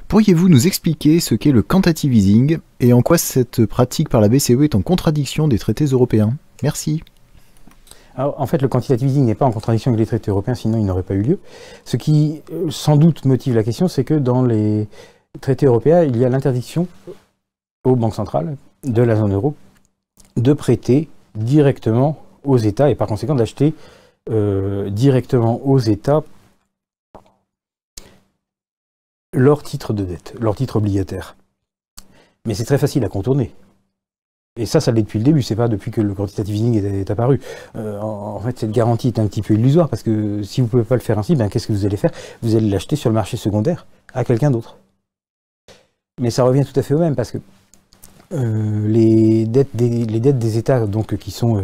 Pourriez-vous nous expliquer ce qu'est le quantitative easing et en quoi cette pratique par la BCE est en contradiction des traités européens? Merci. Alors, en fait, le quantitative easing n'est pas en contradiction avec les traités européens, sinon il n'aurait pas eu lieu. Ce qui, sans doute, motive la question, c'est que dans les traités européens, il y a l'interdiction aux banques centrales de la zone euro de prêter directement aux États et par conséquent d'acheter directement aux États leurs titres de dette, leurs titres obligataires. Mais c'est très facile à contourner. Et ça l'est depuis le début, c'est pas depuis que le quantitative easing est apparu. En fait, cette garantie est un petit peu illusoire, parce que si vous ne pouvez pas le faire ainsi, ben, qu'est-ce que vous allez faire? Vous allez l'acheter sur le marché secondaire à quelqu'un d'autre. Mais ça revient tout à fait au même, parce que les dettes des États donc, qui sont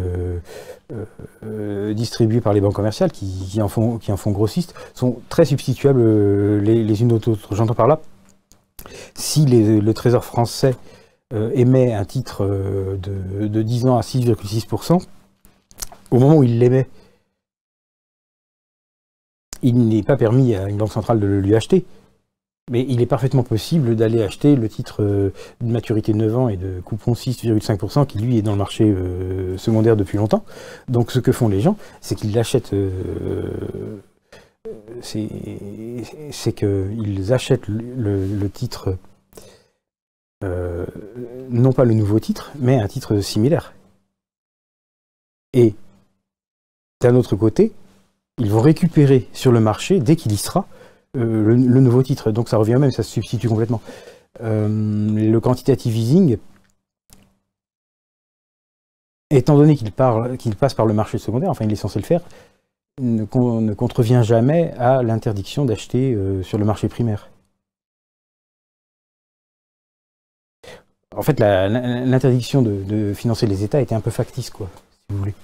distribuées par les banques commerciales, qui en font grossistes, sont très substituables les unes aux autres. J'entends par là, si le Trésor français émet un titre de 10 ans à 6,6%, au moment où il l'émet, il n'est pas permis à une banque centrale de le lui acheter. Mais il est parfaitement possible d'aller acheter le titre de maturité 9 ans et de coupon 6,5% qui lui est dans le marché secondaire depuis longtemps. Donc ce que font les gens, c'est qu'ils l'achètent, c'est qu'ils achètent le titre, non pas le nouveau titre, mais un titre similaire. Et d'un autre côté, ils vont récupérer sur le marché, dès qu'il y sera, le nouveau titre, donc ça revient au même, ça se substitue complètement. Le quantitative easing, étant donné qu'il passe par le marché secondaire, enfin il est censé le faire, ne contrevient jamais à l'interdiction d'acheter sur le marché primaire. En fait, l'interdiction de financer les États était un peu factice, quoi, si vous voulez.